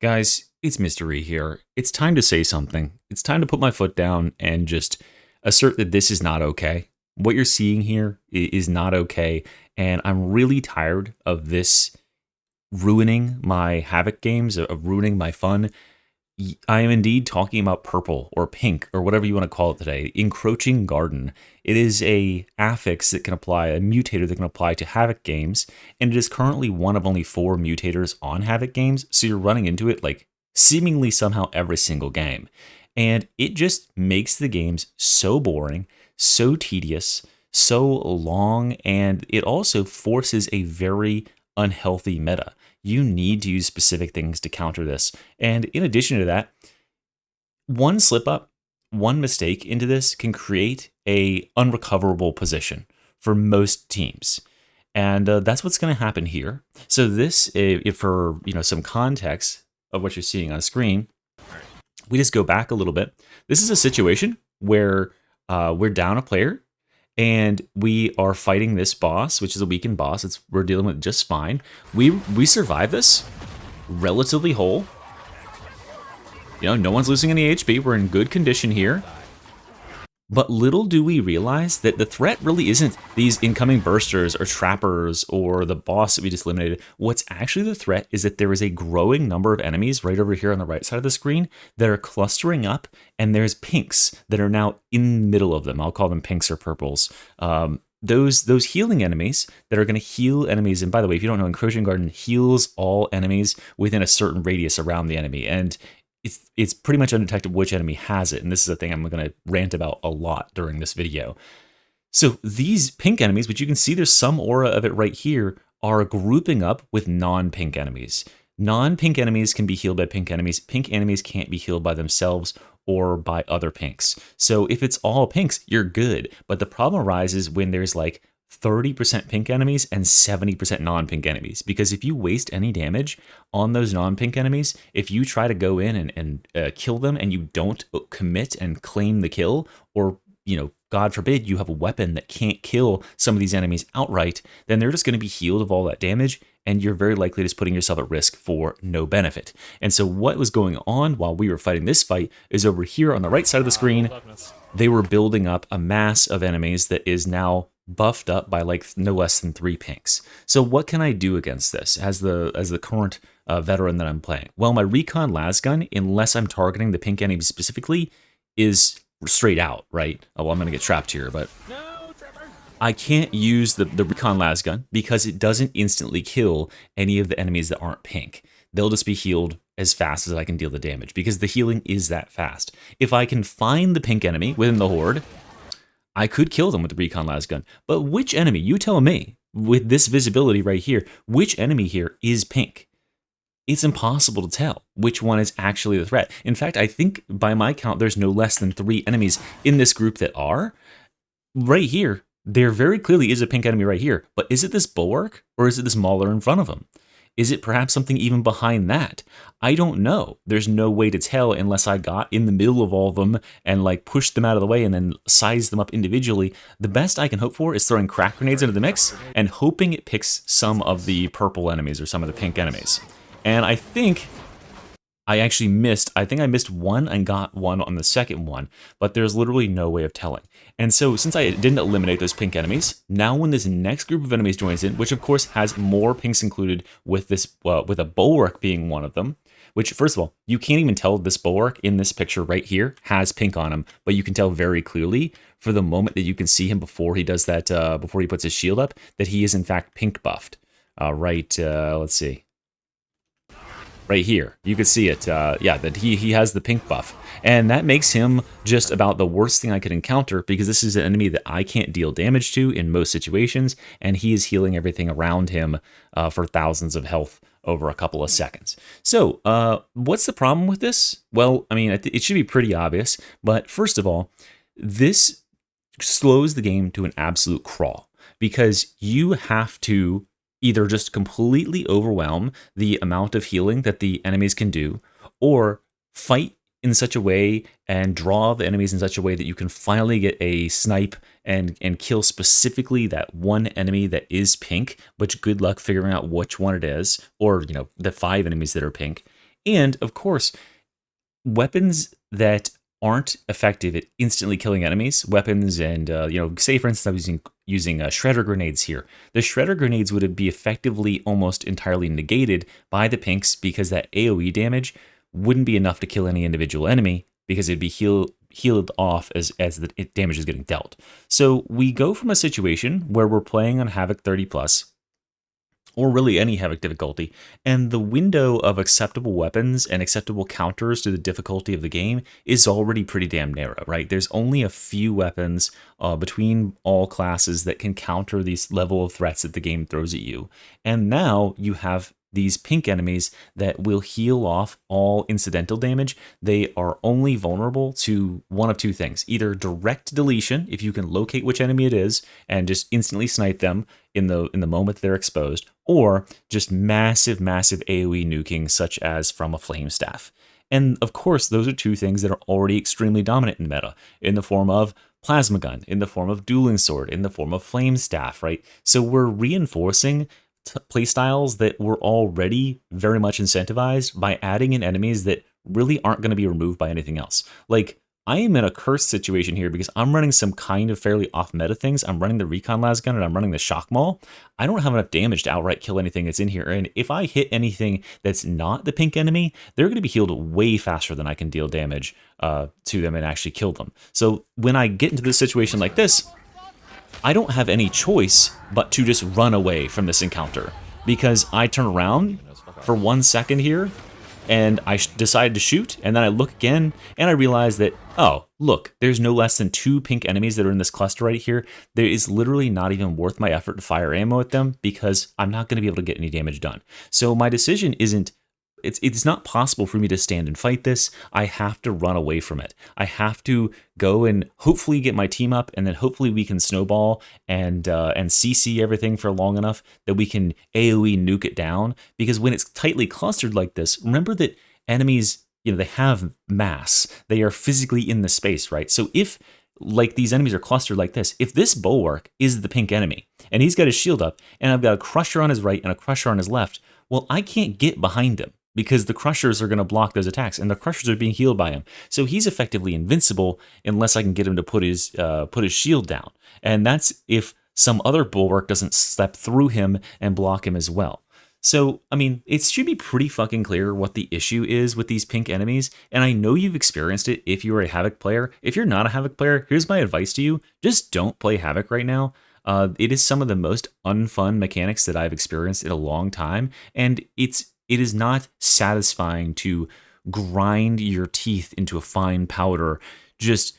Guys, it's Mystery here. It's time to say something. It's time to put my foot down and just assert that this is not okay. What you're seeing here is not okay, and I'm really tired of this ruining my Havoc games, of ruining my fun. I am indeed talking about purple or pink or whatever you want to call it today. Encroaching Garden. It is a affix that can apply, a mutator that can apply to Havoc games, and it is currently one of only 4 mutators on Havoc games, so you're running into it like seemingly somehow every single game. And it just makes the games so boring, so tedious, so long, and it also forces a very unhealthy meta. You need to use specific things to counter this. And in addition to that, one slip up, one mistake into this can create a unrecoverable position for most teams. And that's what's going to happen here. So this, if for some context of what you're seeing on screen, we just go back a little bit. This is a situation where we're down a player and we are fighting this boss, which is a weakened boss. We're dealing with it just fine. We survive this relatively whole. No one's losing any HP. We're in good condition here. But little do we realize that the threat really isn't these incoming bursters or trappers or the boss that we just eliminated. What's actually the threat is that there is a growing number of enemies right over here on the right side of the screen that are clustering up, and there's pinks that are now in the middle of them. I'll call them pinks or purples. Those healing enemies that are going to heal enemies. And by the way, if you don't know, Encroaching Garden heals all enemies within a certain radius around the enemy. And it's pretty much undetectable which enemy has it, and this is a thing I'm going to rant about a lot during this video. So these pink enemies, which you can see there's some aura of it right here, are grouping up with non-pink enemies. Non-pink enemies can be healed by pink enemies. Pink enemies can't be healed by themselves or by other pinks. So if it's all pinks, you're good. But the problem arises when there's like 30% pink enemies and 70% non-pink enemies, because if you waste any damage on those non-pink enemies, if you try to go in and kill them and you don't commit and claim the kill, or God forbid you have a weapon that can't kill some of these enemies outright, then they're just going to be healed of all that damage, and you're very likely just putting yourself at risk for no benefit. And so what was going on while we were fighting this fight is over here on the right side of the screen, they were building up a mass of enemies that is now buffed up by like no less than 3 pinks. So what can I do against this as the current veteran that I'm playing? Well, my recon lasgun, unless I'm targeting the pink enemy specifically, is straight out, right? Oh, well, I'm going to get trapped here, but I can't use the recon lasgun because it doesn't instantly kill any of the enemies that aren't pink. They'll just be healed as fast as I can deal the damage, because the healing is that fast. If I can find the pink enemy within the horde, I could kill them with the recon lasgun. But which enemy, you tell me, with this visibility right here, which enemy here is pink? It's impossible to tell which one is actually the threat. In fact, I think by my count, there's no less than 3 enemies in this group that are. Right here, there very clearly is a pink enemy right here. But is it this bulwark, or is it this mauler in front of him? Is it perhaps something even behind that? I don't know. There's no way to tell unless I got in the middle of all of them and like pushed them out of the way and then sized them up individually. The best I can hope for is throwing crack grenades into the mix and hoping it picks some of the purple enemies or some of the pink enemies. And I think I actually missed. I think I missed one and got one on the second one, but there's literally no way of telling. And so since I didn't eliminate those pink enemies, now when this next group of enemies joins in, which of course has more pinks included with this, with a bulwark being one of them, which first of all, you can't even tell this bulwark in this picture right here has pink on him, but you can tell very clearly for the moment that you can see him before he does that, before he puts his shield up, that he is in fact pink buffed. Let's see. Right here, you can see it, yeah, that he has the pink buff. And that makes him just about the worst thing I could encounter, because this is an enemy that I can't deal damage to in most situations, and he is healing everything around him for thousands of health over a couple of seconds. So, what's the problem with this? Well, I mean, it should be pretty obvious, but first of all, this slows the game to an absolute crawl, because you have to either just completely overwhelm the amount of healing that the enemies can do, or fight in such a way and draw the enemies in such a way that you can finally get a snipe and kill specifically that one enemy that is pink, but good luck figuring out which one it is, or the 5 enemies that are pink. And of course, weapons that aren't effective at instantly killing enemies, weapons and say for instance I was using shredder grenades here. The shredder grenades would be effectively almost entirely negated by the pinks because that AOE damage wouldn't be enough to kill any individual enemy because it'd be healed off as the damage is getting dealt. So we go from a situation where we're playing on Havoc 30 plus, or really any Havoc difficulty, and the window of acceptable weapons and acceptable counters to the difficulty of the game is already pretty damn narrow, right? There's only a few weapons between all classes that can counter these level of threats that the game throws at you. And now you have these pink enemies that will heal off all incidental damage. They are only vulnerable to one of two things: either direct deletion, if you can locate which enemy it is and just instantly snipe them in the moment they're exposed, or just massive AoE nuking, such as from a flame staff. And of course, those are two things that are already extremely dominant in meta, in the form of plasma gun, in the form of dueling sword, in the form of flame staff, right? So we're reinforcing playstyles that were already very much incentivized by adding in enemies that really aren't going to be removed by anything else. Like, I am in a cursed situation here because I'm running some kind of fairly off-meta things. I'm running the Recon Lasgun and I'm running the Shock Maul. I don't have enough damage to outright kill anything that's in here. And if I hit anything that's not the pink enemy, they're going to be healed way faster than I can deal damage to them and actually kill them. So when I get into this situation like this, I don't have any choice but to just run away from this encounter, because I turn around for 1 second here and I decide to shoot, and then I look again and I realize that, oh, look, there's no less than 2 pink enemies that are in this cluster right here. There is literally not even worth my effort to fire ammo at them because I'm not going to be able to get any damage done. So my decision isn't, it's not possible for me to stand and fight this. I have to run away from it. I have to go and hopefully get my team up, and then hopefully we can snowball and CC everything for long enough that we can AoE nuke it down. Because when it's tightly clustered like this, remember that enemies, they have mass. They are physically in the space, right? So if, like, these enemies are clustered like this, if this bulwark is the pink enemy and he's got his shield up and I've got a crusher on his right and a crusher on his left, well, I can't get behind him, because the crushers are going to block those attacks, and the crushers are being healed by him. So he's effectively invincible unless I can get him to put his shield down. And that's if some other bulwark doesn't step through him and block him as well. So, I mean, it should be pretty fucking clear what the issue is with these pink enemies, and I know you've experienced it if you're a Havoc player. If you're not a Havoc player, here's my advice to you: just don't play Havoc right now. It is some of the most unfun mechanics that I've experienced in a long time, and it is not satisfying to grind your teeth into a fine powder, just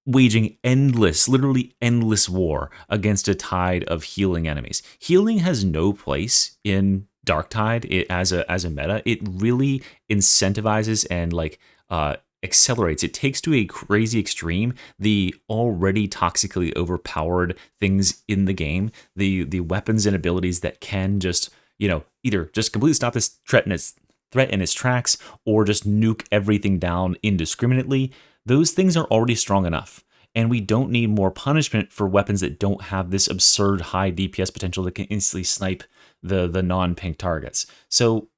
waging literally endless war against a tide of healing enemies. Healing has no place in Darktide as a meta. It really incentivizes and accelerates. It takes to a crazy extreme the already toxically overpowered things in the game, the weapons and abilities that can just, either just completely stop this threat in its tracks, or just nuke everything down indiscriminately. Those things are already strong enough, and we don't need more punishment for weapons that don't have this absurd high DPS potential that can instantly snipe the non-pink targets. So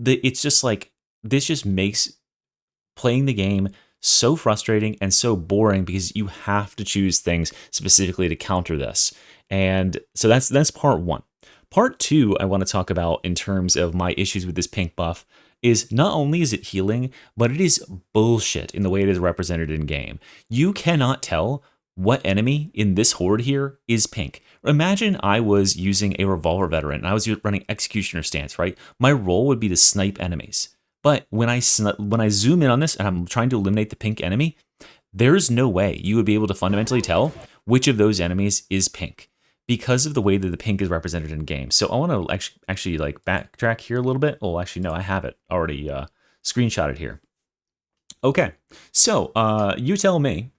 it's just like, this just makes playing the game so frustrating and so boring, because you have to choose things specifically to counter this. And so that's part 1. Part 2 I want to talk about in terms of my issues with this pink buff is, not only is it healing, but it is bullshit in the way it is represented in game. You cannot tell what enemy in this horde here is pink. Imagine I was using a revolver veteran and I was running executioner stance, right? My role would be to snipe enemies. But when I zoom in on this and I'm trying to eliminate the pink enemy, there's no way you would be able to fundamentally tell which of those enemies is pink, because of the way that the pink is represented in game. So I want to actually backtrack here a little bit. Well, actually, no, I have it already screenshotted here. Okay, so you tell me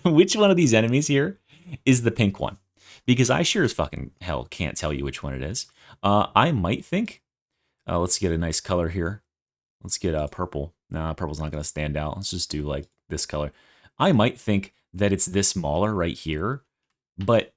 which one of these enemies here is the pink one, because I sure as fucking hell can't tell you which one it is. I might think, let's get a nice color here. Let's get purple. Nah, purple's not going to stand out. Let's just do like this color. I might think that it's this Mauler right here, but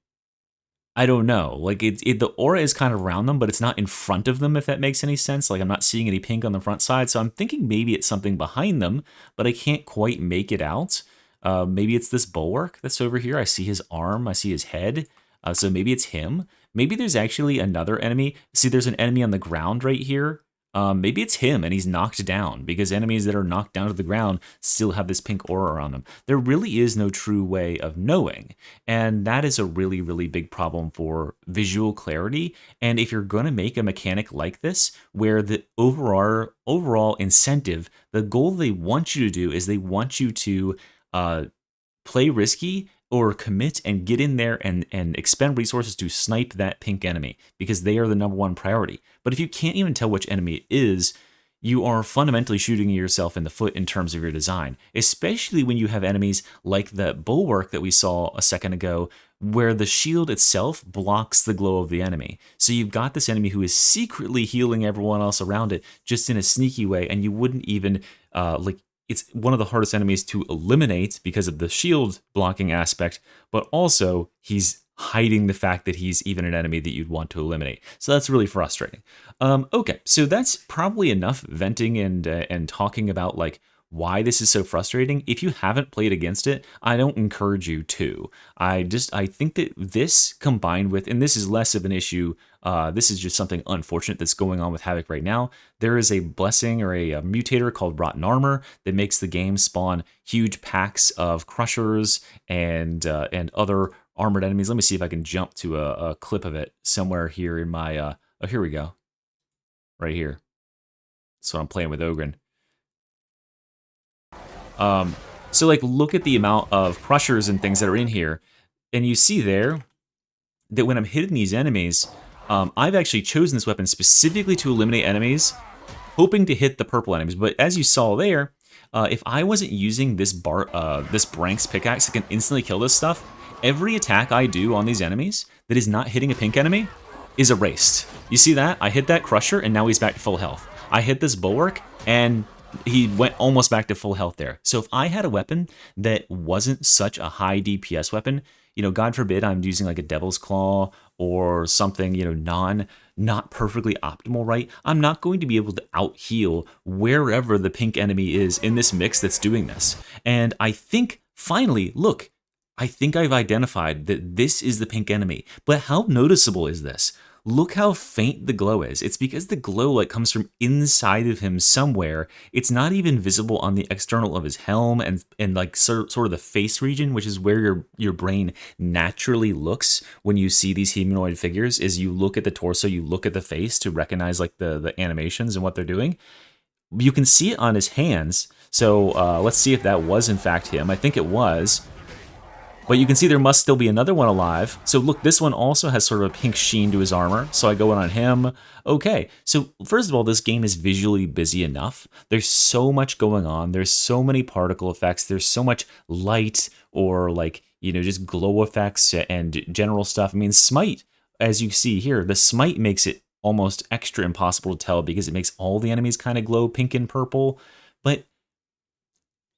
I don't know. Like the aura is kind of around them, but it's not in front of them. If that makes any sense. Like I'm not seeing any pink on the front side, so I'm thinking maybe it's something behind them, but I can't quite make it out. Maybe it's this bulwark that's over here. I see his arm. I see his head. So maybe it's him. Maybe there's actually another enemy. See, there's an enemy on the ground right here. Maybe it's him and he's knocked down because enemies that are knocked down to the ground still have this pink aura around them. There really is no true way of knowing. And that is a really, really big problem for visual clarity. And if you're going to make a mechanic like this, where the overall incentive, the goal they want you to do is they want you to play risky or commit and get in there and expend resources to snipe that pink enemy because they are the number one priority. But if you can't even tell which enemy it is, you are fundamentally shooting yourself in the foot in terms of your design, especially when you have enemies like the bulwark that we saw a second ago, where the shield itself blocks the glow of the enemy. So you've got this enemy who is secretly healing everyone else around it just in a sneaky way, and you wouldn't even it's one of the hardest enemies to eliminate because of the shield blocking aspect, but also he's hiding the fact that he's even an enemy that you'd want to eliminate. So that's really frustrating. Okay, so that's probably enough venting and talking about like why this is so frustrating. If you haven't played against it, I don't encourage you to. I think that this combined with, and this is less of an issue, this is just something unfortunate that's going on with Havoc right now. There is a blessing or a mutator called Rotten Armor that makes the game spawn huge packs of crushers and other armored enemies. Let me see if I can jump to a clip of it somewhere here in my, oh, here we go. Right here. So I'm playing with Ogren. So like look at the amount of crushers and things that are in here, and you see there that when I'm hitting these enemies, I've actually chosen this weapon specifically to eliminate enemies, hoping to hit the purple enemies. But as you saw there, if I wasn't using this Brank's pickaxe that can instantly kill this stuff, every attack I do on these enemies that is not hitting a pink enemy is erased. You see that? I hit that crusher and now he's back to full health. I hit this bulwark and he went almost back to full health there. So if I had a weapon that wasn't such a high DPS weapon, you know, God forbid I'm using like a Devil's Claw or something, you know, not perfectly optimal, right? I'm not going to be able to out heal wherever the pink enemy is in this mix that's doing this. And I think finally, look, I think I've identified that this is the pink enemy. But how noticeable is this? Look how faint the glow is. It's because the glow like comes from inside of him somewhere. It's not even visible on the external of his helm and like sort of the face region, which is where your brain naturally looks when you see these humanoid figures. Is you look at the torso, you look at the face to recognize like the animations and what they're doing. You can see it on his hands. So let's see if that was in fact him. I think it was. But you can see there must still be another one alive. So look, this one also has sort of a pink sheen to his armor. So I go in on him. Okay, so first of all, this game is visually busy enough. There's so much going on. There's so many particle effects. There's so much light or like, you know, just glow effects and general stuff. I mean, Smite, as you see here, the Smite makes it almost extra impossible to tell because it makes all the enemies kind of glow pink and purple. But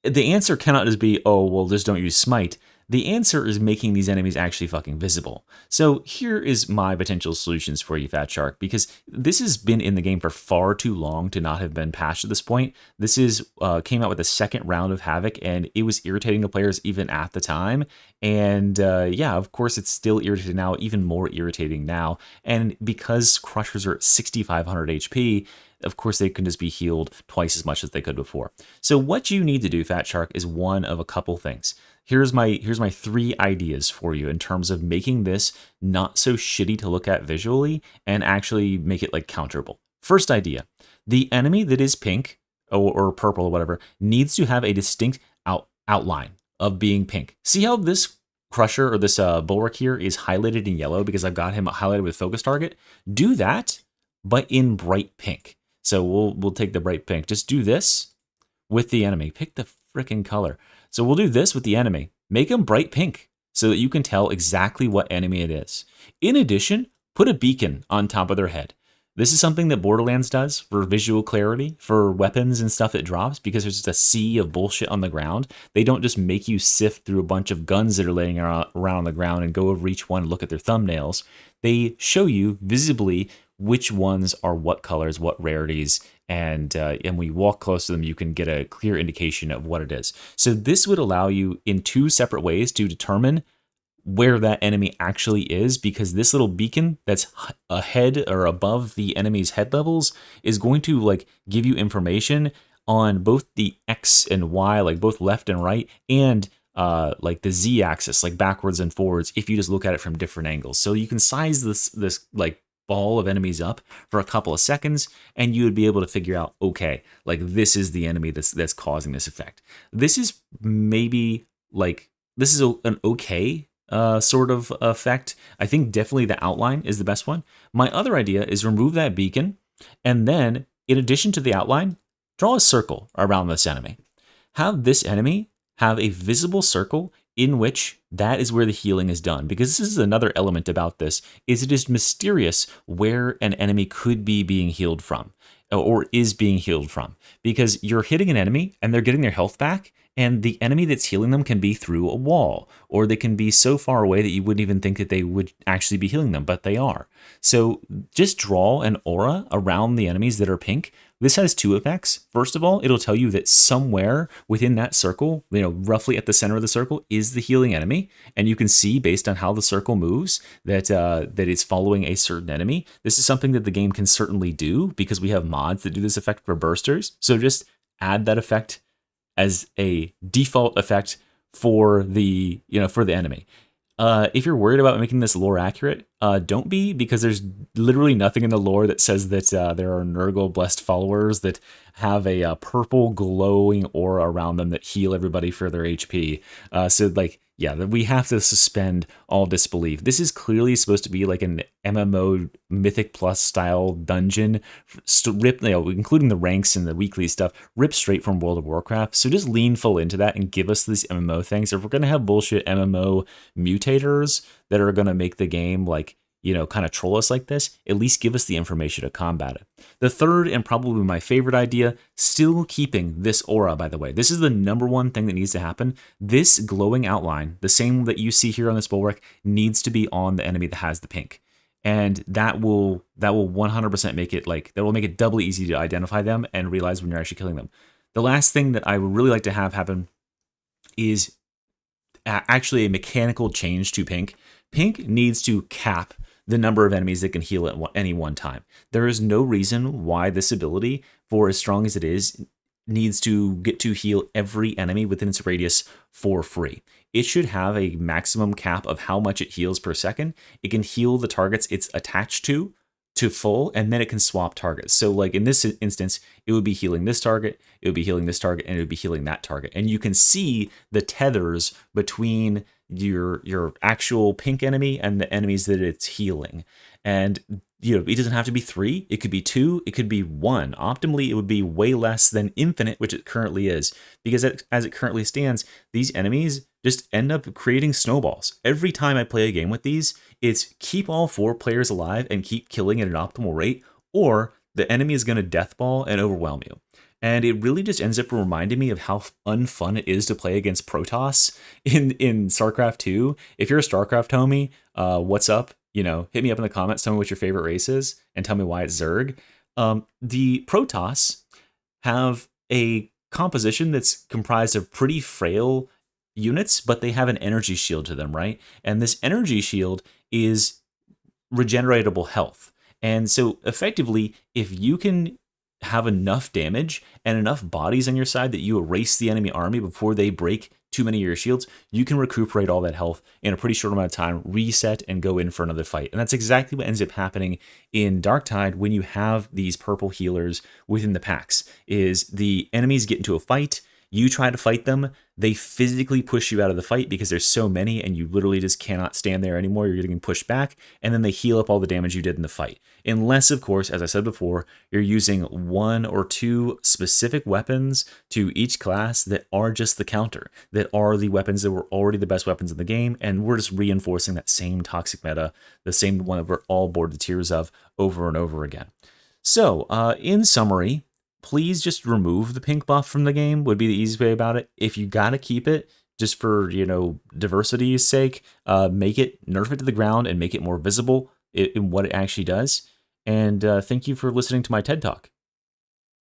the answer cannot just be, oh, well, just don't use Smite. The answer is making these enemies actually fucking visible. So here is my potential solutions for you, Fatshark, because this has been in the game for far too long to not have been patched at this point. This is came out with the second round of Havoc, and it was irritating to players even at the time. And yeah, of course, it's still irritating now, even more irritating now. And because Crushers are at 6,500 HP, of course, they can just be healed twice as much as they could before. So what you need to do, Fatshark, is one of a couple things. Here's my 3 ideas for you in terms of making this not so shitty to look at visually and actually make it like counterable. First idea, the enemy that is pink or purple or whatever needs to have a distinct outline of being pink. See how this crusher or this bulwark here is highlighted in yellow because I've got him highlighted with focus target? Do that, but in bright pink. So we'll take the bright pink. Just do this with the enemy. Pick the freaking color. So we'll do this with the enemy. Make them bright pink so that you can tell exactly what enemy it is. In addition, put a beacon on top of their head. This is something that Borderlands does for visual clarity, for weapons and stuff it drops, because there's just a sea of bullshit on the ground. They don't just make you sift through a bunch of guns that are laying around on the ground and go over each one and look at their thumbnails. They show you visibly which ones are what colors, what rarities, and when you walk close to them, you can get a clear indication of what it is. So this would allow you in two separate ways to determine where that enemy actually is, because this little beacon that's ahead or above the enemy's head levels is going to like give you information on both the X and Y, like both left and right, and like the Z axis, like backwards and forwards, if you just look at it from different angles. So you can size this like ball of enemies up for a couple of seconds, and you would be able to figure out, okay, like this is the enemy that's causing this effect. This is maybe like this is an okay sort of effect. I think definitely the outline is the best one. My other idea is remove that beacon, and then in addition to the outline, draw a circle around this enemy. Have this enemy have a visible circle in which that is where the healing is done. Because this is another element about this, is it is mysterious where an enemy could be being healed from, or is being healed from. Because you're hitting an enemy and they're getting their health back, and the enemy that's healing them can be through a wall, or they can be so far away that you wouldn't even think that they would actually be healing them, but they are. So just draw an aura around the enemies that are pink. This has two effects. First of all, it'll tell you that somewhere within that circle, roughly at the center of the circle, is the healing enemy. And you can see based on how the circle moves that it's following a certain enemy. This is something that the game can certainly do because we have mods that do this effect for bursters. So just add that effect as a default effect for the enemy. If you're worried about making this lore accurate, don't be, because there's literally nothing in the lore that says that there are Nurgle blessed followers that have a purple glowing aura around them that heal everybody for their HP. We have to suspend all disbelief. This is clearly supposed to be like an MMO Mythic Plus style dungeon, including the ranks and the weekly stuff, ripped straight from World of Warcraft. So just lean full into that and give us these MMO things. If we're going to have bullshit MMO mutators that are going to make the game kind of troll us like this, at least give us the information to combat it. The third and probably my favorite idea, still keeping this aura, by the way. This is the number one thing that needs to happen. This glowing outline, the same that you see here on this bulwark, needs to be on the enemy that has the pink. And that will 100% make it doubly easy to identify them and realize when you're actually killing them. The last thing that I would really like to have happen is actually a mechanical change to pink. Pink needs to cap the number of enemies that can heal at any one time. There is no reason why this ability, for as strong as it is, needs to get to heal every enemy within its radius for free. It should have a maximum cap of how much it heals per second. It can heal the targets it's attached to full, and then it can swap targets. So like in this instance, it would be healing this target, it would be healing this target, and it would be healing that target. And you can see the tethers between your actual pink enemy and the enemies that it's healing. And it doesn't have to be 3, it could be 2, it could be 1. Optimally, it would be way less than infinite, which it currently is, because as it currently stands, these enemies just end up creating snowballs. Every time I play a game with these, it's keep all 4 players alive and keep killing at an optimal rate, or the enemy is going to deathball and overwhelm you. And it really just ends up reminding me of how unfun it is to play against Protoss in StarCraft 2. If you're a StarCraft homie, what's up? Hit me up in the comments, tell me what your favorite race is, and tell me why it's Zerg. The Protoss have a composition that's comprised of pretty frail units, but they have an energy shield to them, right? And this energy shield is regeneratable health. And so effectively, if you can have enough damage and enough bodies on your side that you erase the enemy army before they break too many of your shields, you can recuperate all that health in a pretty short amount of time, reset, and go in for another fight. And that's exactly what ends up happening in Darktide when you have these purple healers within the packs, is the enemies get into a fight, You try to fight them, they physically push you out of the fight because there's so many and you literally just cannot stand there anymore. You're getting pushed back, and then they heal up all the damage you did in the fight. Unless, of course, as I said before, you're using one or two specific weapons to each class that are just the counter, that are the weapons that were already the best weapons in the game, and we're just reinforcing that same toxic meta, the same one that we're all bored to tears of over and over again. So, in summary, please just remove the pink buff from the game would be the easiest way about it. If you gotta keep it, just for diversity's sake, make it, nerf it to the ground and make it more visible in what it actually does. And thank you for listening to my TED Talk.